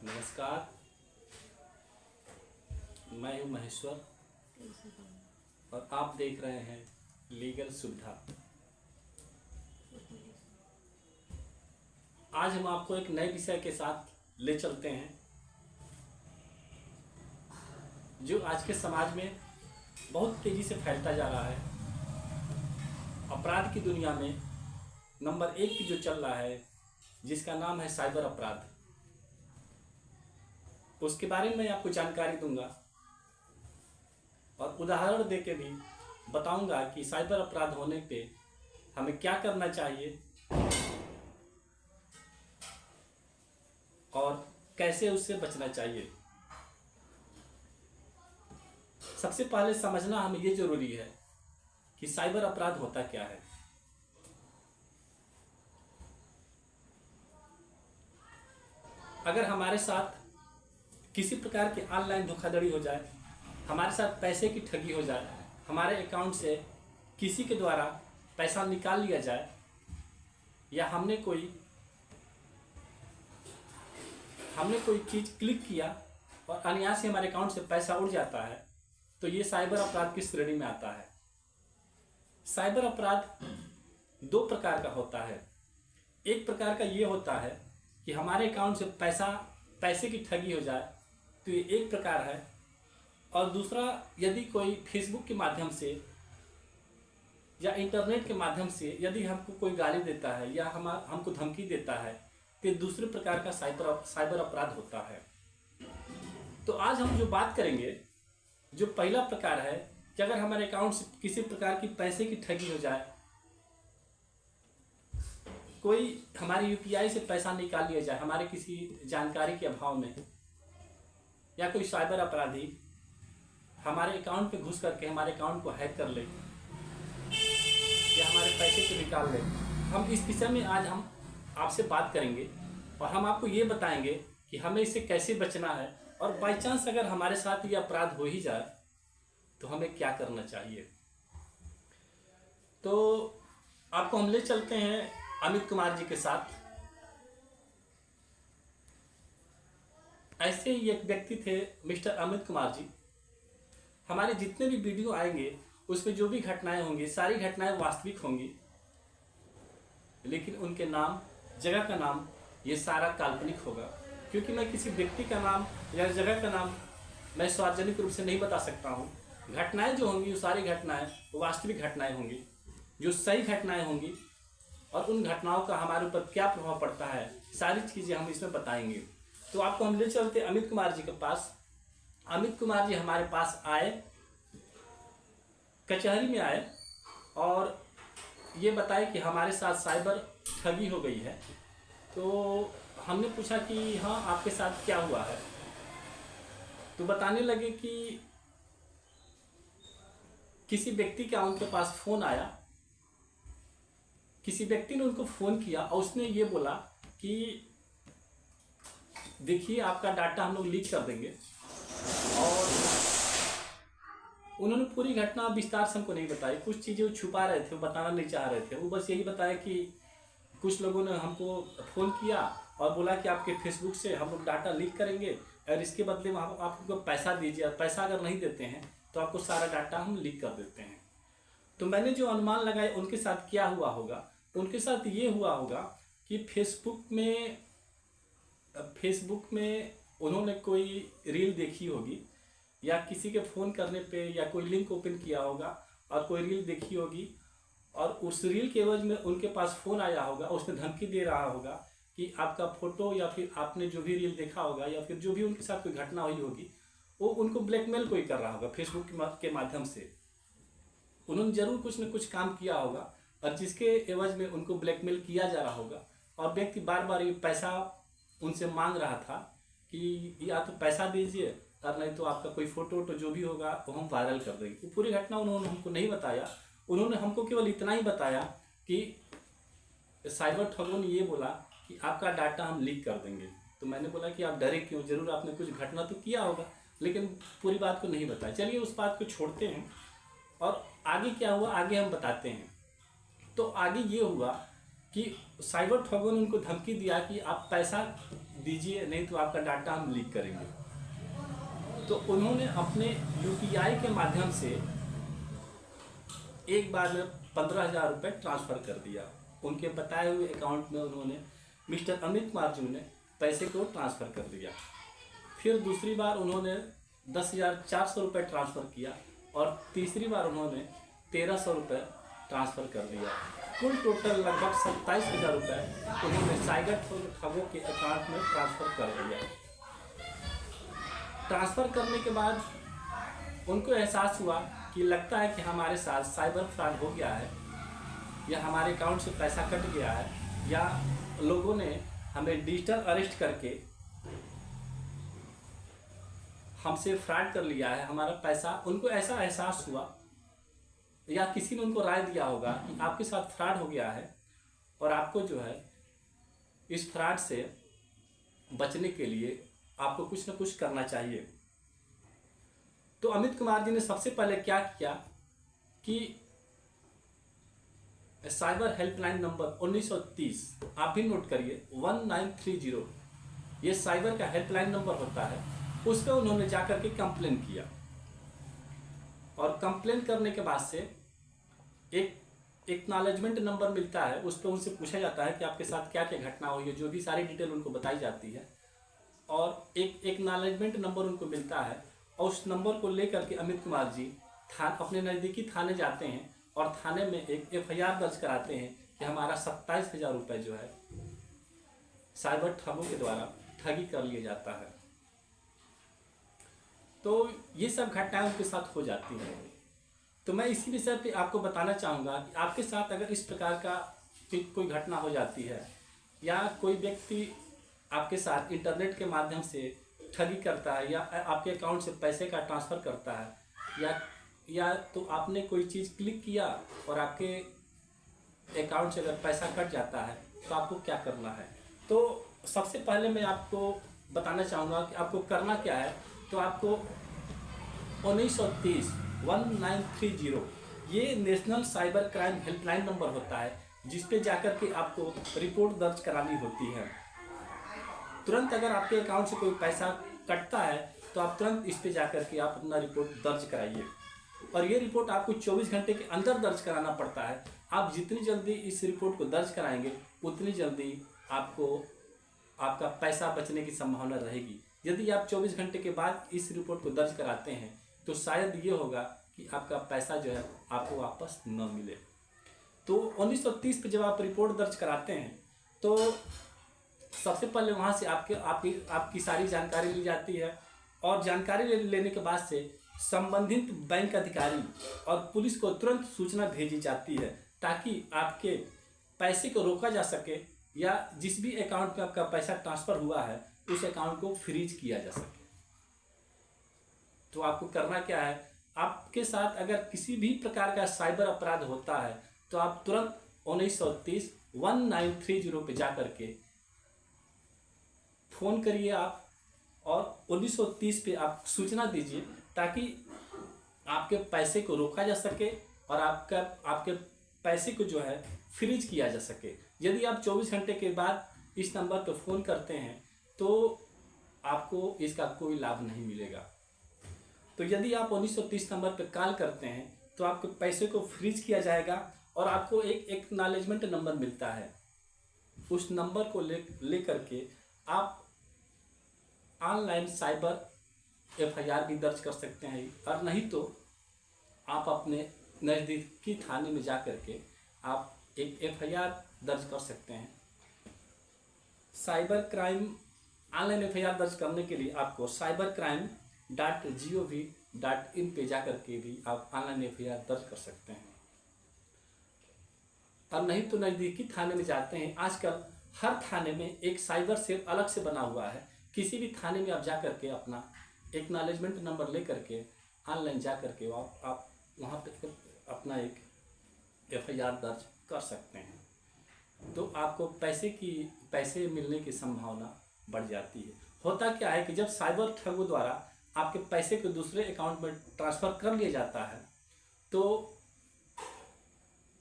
नमस्कार। मैं हूं महेश्वर और आप देख रहे हैं लीगल सुविधा। आज हम आपको एक नए विषय के साथ ले चलते हैं जो आज के समाज में बहुत तेजी से फैलता जा रहा है। अपराध की दुनिया में नंबर 1 जो चल रहा है, जिसका नाम है साइबर अपराध। उसके बारे में मैं आपको जानकारी दूंगा और उदाहरण देके भी बताऊंगा कि साइबर अपराध होने पे हमें क्या करना चाहिए और कैसे उससे बचना चाहिए। सबसे पहले समझना हमें ये जरूरी है कि साइबर अपराध होता क्या है। अगर हमारे साथ किसी प्रकार की ऑनलाइन धोखाधड़ी हो जाए, हमारे साथ पैसे की ठगी हो जाए, हमारे अकाउंट से किसी के द्वारा पैसा निकाल लिया जाए, या हमने कोई चीज़ क्लिक किया और अनायास से हमारे अकाउंट से पैसा उड़ जाता है, तो ये साइबर अपराध की श्रेणी में आता है। साइबर अपराध 2 प्रकार का होता है। एक प्रकार का ये होता है कि हमारे अकाउंट से पैसे की ठगी हो जाए, तो ये एक प्रकार है। और दूसरा, यदि कोई फेसबुक के माध्यम से या इंटरनेट के माध्यम से यदि हमको कोई गाली देता है या हमको धमकी देता है, तो दूसरे प्रकार का साइबर अपराध होता है। तो आज हम जो बात करेंगे, जो पहला प्रकार है कि अगर हमारे अकाउंट से किसी प्रकार की पैसे की ठगी हो जाए, कोई हमारे यूपीआई से पैसा निकाल लिया जाए हमारे किसी जानकारी के अभाव में, या कोई साइबर अपराधी हमारे अकाउंट पे घुस करके हमारे अकाउंट को हैक कर ले या हमारे पैसे को निकाल ले। हम इस विषय में आज हम आपसे बात करेंगे और हम आपको ये बताएंगे कि हमें इससे कैसे बचना है, और बाई चांस अगर हमारे साथ ये अपराध हो ही जाए तो हमें क्या करना चाहिए। तो आपको हम ले चलते हैं अमित कुमार जी के साथ। ऐसे ही एक व्यक्ति थे मिस्टर अमित कुमार जी। हमारे जितने भी वीडियो आएंगे उसमें जो भी घटनाएं होंगी, सारी घटनाएं वास्तविक होंगी, लेकिन उनके नाम, जगह का नाम, ये सारा काल्पनिक होगा। क्योंकि मैं किसी व्यक्ति का नाम या जगह का नाम मैं सार्वजनिक रूप से नहीं बता सकता हूँ। घटनाएं जो होंगी वो सारी घटनाएं वास्तविक घटनाएं होंगी, जो सही घटनाएं होंगी, और उन घटनाओं का हमारे ऊपर क्या प्रभाव पड़ता है, सारी चीज़ें हम इसमें बताएंगे। तो आपको हम ले चलते अमित कुमार जी के पास। अमित कुमार जी हमारे पास आए, कचहरी में आए और ये बताए कि हमारे साथ साइबर ठगी हो गई है। तो हमने पूछा कि हाँ, आपके साथ क्या हुआ है। तो बताने लगे कि किसी व्यक्ति का उनके पास फ़ोन आया, किसी व्यक्ति ने उनको फ़ोन किया और उसने ये बोला कि देखिए, आपका डाटा हम लोग लीक कर देंगे। और उन्होंने पूरी घटना विस्तार से हमको नहीं बताई। कुछ चीज़ें वो छुपा रहे थे, वो बताना नहीं चाह रहे थे। वो बस यही बताया कि कुछ लोगों ने हमको फ़ोन किया और बोला कि आपके फेसबुक से हम लोग डाटा लीक करेंगे और इसके बदले में आप हमको पैसा दीजिए, और पैसा अगर नहीं देते हैं तो आपको सारा डाटा हम लीक कर देते हैं। तो मैंने जो अनुमान लगाया उनके साथ क्या हुआ होगा, उनके साथ ये हुआ होगा कि फेसबुक में उन्होंने कोई रील देखी होगी, या किसी के फ़ोन करने पे या कोई लिंक ओपन किया होगा और कोई रील देखी होगी, और उस रील के एवज में उनके पास फ़ोन आया होगा। उसने धमकी दे रहा होगा कि आपका फ़ोटो, या फिर आपने जो भी रील देखा होगा, या फिर जो भी उनके साथ कोई घटना हुई होगी, वो उनको ब्लैकमेल कोई कर रहा होगा फेसबुक के माध्यम से। उन्होंने ज़रूर कुछ न कुछ काम किया होगा, और जिसके एवज में उनको ब्लैकमेल किया जा रहा होगा। और व्यक्ति बार बार ये पैसा उनसे मांग रहा था कि या तो पैसा दीजिए, और नहीं तो आपका कोई फ़ोटो जो भी होगा वो हम वायरल कर देंगे। वो पूरी घटना उन्होंने हमको नहीं बताया। उन्होंने हमको केवल इतना ही बताया कि साइबर ठगों ने ये बोला कि आपका डाटा हम लीक कर देंगे। तो मैंने बोला कि आप डरे क्यों, ज़रूर आपने कुछ घटना तो किया होगा, लेकिन पूरी बात को नहीं बताया। चलिए उस बात को छोड़ते हैं और आगे क्या हुआ आगे हम बताते हैं। तो आगे ये हुआ कि साइबर ठगों ने उनको धमकी दिया कि आप पैसा दीजिए, नहीं तो आपका डाटा हम लीक करेंगे। तो उन्होंने अपने यूपीआई के माध्यम से एक बार में 15,000 रुपये ट्रांसफ़र कर दिया। उनके बताए हुए अकाउंट में उन्होंने मिस्टर अमित कुमार जी ने पैसे को ट्रांसफ़र कर दिया। फिर दूसरी बार उन्होंने 10,400 रुपये ट्रांसफ़र किया और तीसरी बार उन्होंने 1,300 रुपये ट्रांसफ़र कर दिया। कुल टोटल लगभग 27,000 रुपये उन्होंने साइबर ठगों के अकाउंट में ट्रांसफ़र कर दिया। ट्रांसफ़र करने के बाद उनको एहसास हुआ कि लगता है कि हमारे साथ साइबर फ्रॉड हो गया है, या हमारे अकाउंट से पैसा कट गया है, या लोगों ने हमें डिजिटल अरेस्ट करके हमसे फ्रॉड कर लिया है, हमारा पैसा। उनको ऐसा एहसास हुआ, या किसी ने उनको राय दिया होगा कि आपके साथ फ्रॉड हो गया है और आपको जो है इस फ्रॉड से बचने के लिए आपको कुछ न कुछ करना चाहिए। तो अमित कुमार जी ने सबसे पहले क्या किया कि साइबर हेल्पलाइन नंबर 1930, आप भी नोट करिए, 1930, ये साइबर का हेल्पलाइन नंबर होता है। उस पर उन्होंने जाकर के कंप्लेन किया और कंप्लेन करने के बाद से एक एक्नॉलेजमेंट नंबर मिलता है। उस पर उनसे पूछा जाता है कि आपके साथ क्या क्या घटना हुई है, जो भी सारी डिटेल उनको बताई जाती है, और एक एक्नॉलेजमेंट नंबर उनको मिलता है। और उस नंबर को लेकर के अमित कुमार जी अपने नज़दीकी थाने जाते हैं और थाने में एक FIR दर्ज कराते हैं कि हमारा 27,000 रुपये जो है साइबर ठगों के द्वारा ठगी कर लिया जाता है। तो ये सब घटनाएं उनके साथ हो जाती हैं। तो मैं इसी विषय पे आपको बताना चाहूँगा कि आपके साथ अगर इस प्रकार का कोई घटना हो जाती है, या कोई व्यक्ति आपके साथ इंटरनेट के माध्यम से ठगी करता है, या आपके अकाउंट से पैसे का ट्रांसफ़र करता है, या तो आपने कोई चीज़ क्लिक किया और आपके अकाउंट से अगर पैसा कट जाता है, तो आपको क्या करना है। तो सबसे पहले मैं आपको बताना चाहूँगा कि आपको करना क्या है। तो आपको 1930 ये national cyber crime helpline number होता है, जिस पे जाकर के आपको रिपोर्ट दर्ज करानी होती है। तुरंत अगर आपके अकाउंट से कोई पैसा कटता है तो आप तुरंत इस पे जाकर के आप अपना रिपोर्ट दर्ज कराइए, और ये रिपोर्ट आपको 24 घंटे के अंदर दर्ज कराना पड़ता है। आप जितनी जल्दी इस रिपोर्ट को दर्ज कराएंगे उतनी जल्दी आपको आपका पैसा बचने की संभावना रहेगी। यदि आप 24 घंटे के बाद इस रिपोर्ट को दर्ज कराते हैं तो शायद ये होगा कि आपका पैसा जो है आपको वापस न मिले। तो 1930 पे जब आप रिपोर्ट दर्ज कराते हैं तो सबसे पहले वहाँ से आपकी सारी जानकारी ली जाती है, और जानकारी लेने के बाद से संबंधित बैंक अधिकारी और पुलिस को तुरंत सूचना भेजी जाती है, ताकि आपके पैसे को रोका जा सके, या जिस भी अकाउंट में आपका पैसा ट्रांसफ़र हुआ है उस अकाउंट को फ्रीज किया जा सके। तो आपको करना क्या है, आपके साथ अगर किसी भी प्रकार का साइबर अपराध होता है तो आप तुरंत 1930 पे जा करके फ़ोन करिए आप, और 1930 पे आप सूचना दीजिए, ताकि आपके पैसे को रोका जा सके और आपके पैसे को जो है फ्रीज किया जा सके। यदि आप 24 घंटे के बाद इस नंबर पर फ़ोन करते हैं तो आपको इसका कोई लाभ नहीं मिलेगा। तो यदि आप 1930 नंबर पर कॉल करते हैं तो आपके पैसे को फ्रीज किया जाएगा, और आपको एक एक्नॉलेजमेंट नंबर मिलता है। उस नंबर को ले करके आप ऑनलाइन साइबर FIR भी दर्ज कर सकते हैं, और नहीं तो आप अपने नज़दीकी थाने में जा करके आप एक FIR दर्ज कर सकते हैं। साइबर क्राइम ऑनलाइन FIR दर्ज करने के लिए आपको cybercrime.gov.in पे जा करके भी आप ऑनलाइन FIR दर्ज कर सकते हैं, और नहीं तो नज़दीकी थाने में जाते हैं। आजकल हर थाने में एक साइबर सेल अलग से बना हुआ है। किसी भी थाने में आप जा करके अपना एक्नॉलेजमेंट नंबर ले करके ऑनलाइन जा करके आप वहाँ पे अपना एक FIR दर्ज कर सकते हैं। तो आपको पैसे मिलने की संभावना बढ़ जाती है। होता क्या है कि जब साइबर ठगों द्वारा आपके पैसे को दूसरे अकाउंट में ट्रांसफ़र कर लिया जाता है, तो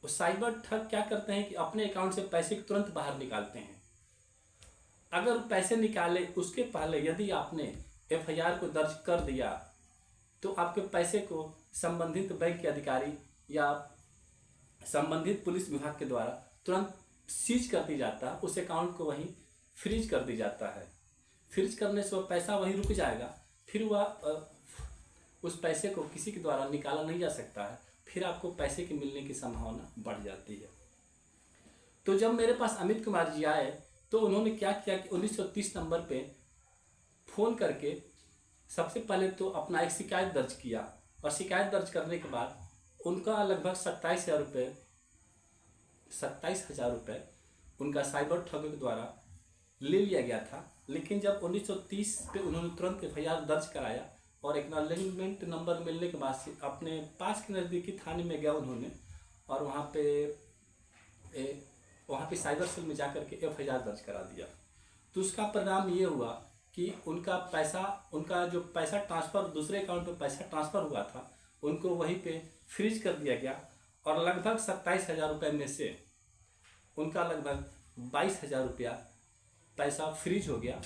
साइबर ठग क्या करते हैं कि अपने अकाउंट से पैसे को तुरंत बाहर निकालते हैं, अगर पैसे निकाले उसके पहले यदि आपने एफआईआर को दर्ज कर दिया तो आपके पैसे को संबंधित बैंक के अधिकारी या संबंधित पुलिस विभाग के द्वारा तुरंत सीज कर दी जाता है। उस अकाउंट को वहीं फ्रीज कर दी जाता है। फ्रीज करने से वह पैसा वहीं रुक जाएगा, फिर वह उस पैसे को किसी के द्वारा निकाला नहीं जा सकता है, फिर आपको पैसे के मिलने की संभावना बढ़ जाती है। तो जब मेरे पास अमित कुमार जी आए तो उन्होंने क्या किया कि 1930 नंबर पे फ़ोन करके सबसे पहले तो अपना एक शिकायत दर्ज किया, और शिकायत दर्ज करने के बाद उनका लगभग 27,000 रुपये उनका साइबर ठगों के द्वारा ले लिया गया था। लेकिन जब 1930 पे उन्होंने तुरंत एफआईआर दर्ज कराया और एक्नॉलेजमेंट नंबर मिलने के बाद से अपने पास के नज़दीकी थाने में गया उन्होंने, और वहाँ पे साइबर सेल में जा कर के एफआईआर दर्ज करा दिया। तो उसका परिणाम ये हुआ कि उनका जो पैसा ट्रांसफ़र दूसरे अकाउंट पे पैसा ट्रांसफ़र हुआ था उनको वहीं पे फ्रीज कर दिया गया, और लगभग 27,000 रुपये में से उनका लगभग 22,000 रुपया पैसा फ्रीज हो गया,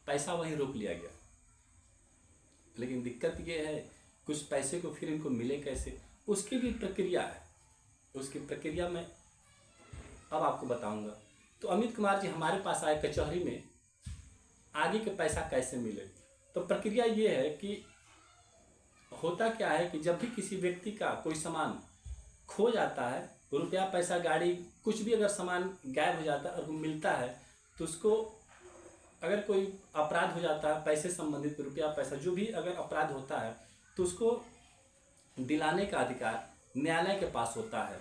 पैसा वहीं रोक लिया गया। लेकिन दिक्कत ये है कुछ पैसे को फिर इनको मिले कैसे, उसकी भी प्रक्रिया है। उसकी प्रक्रिया मैं अब आपको बताऊंगा। तो अमित कुमार जी हमारे पास आए कचहरी में, आगे के पैसा कैसे मिले। तो प्रक्रिया ये है कि होता क्या है कि जब भी किसी व्यक्ति का कोई सामान खो जाता है, रुपया पैसा गाड़ी कुछ भी अगर सामान गायब हो जाता है और वो मिलता है, तो उसको अगर कोई अपराध हो जाता है पैसे संबंधित रुपया पैसा जो भी अगर अपराध होता है तो उसको दिलाने का अधिकार न्यायालय के पास होता है,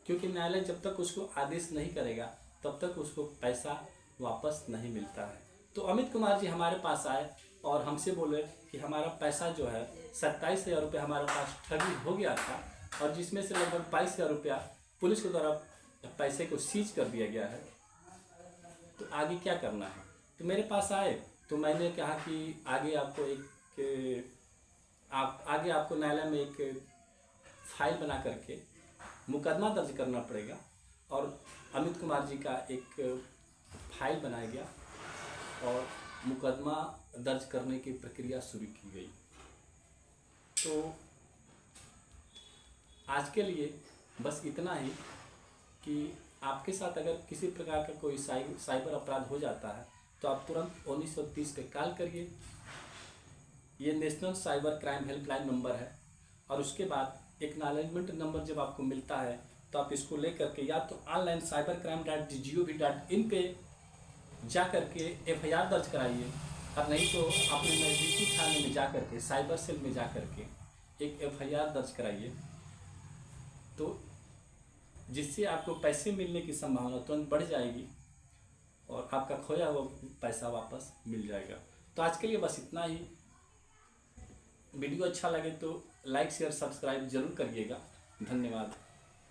क्योंकि न्यायालय जब तक उसको आदेश नहीं करेगा तब तक उसको पैसा वापस नहीं मिलता है। तो अमित कुमार जी हमारे पास आए और हमसे बोले कि हमारा पैसा जो है 27,000 रुपये हमारे पास ठगी हो गया था, और जिसमें से लगभग 22,000 रुपया पुलिस के द्वारा पैसे को सीज कर दिया गया है, तो आगे क्या करना है। तो मेरे पास आए तो मैंने कहा कि आगे आपको न्यायालय में एक फाइल बना करके मुकदमा दर्ज करना पड़ेगा, और अमित कुमार जी का एक फाइल बनाया गया और मुकदमा दर्ज करने की प्रक्रिया शुरू की गई। तो आज के लिए बस इतना ही कि आपके साथ अगर किसी प्रकार का कोई साइबर अपराध हो जाता है तो आप तुरंत 1930 पे कॉल करिए। ये national cyber crime helpline number है, और उसके बाद एक्नॉलेजमेंट नंबर जब आपको मिलता है तो आप इसको लेकर के या तो ऑनलाइन cybercrime.gov.in पे जा कर के एफआईआर दर्ज कराइए, और नहीं तो अपने नज़दीकी थाने में जा कर के साइबर सेल में जा कर के एक एफआईआर दर्ज कराइए, तो जिससे आपको पैसे मिलने की संभावना तुरंत बढ़ जाएगी और आपका खोया हुआ पैसा वापस मिल जाएगा। तो आज के लिए बस इतना ही। वीडियो अच्छा लगे तो लाइक शेयर सब्सक्राइब जरूर करिएगा। धन्यवाद।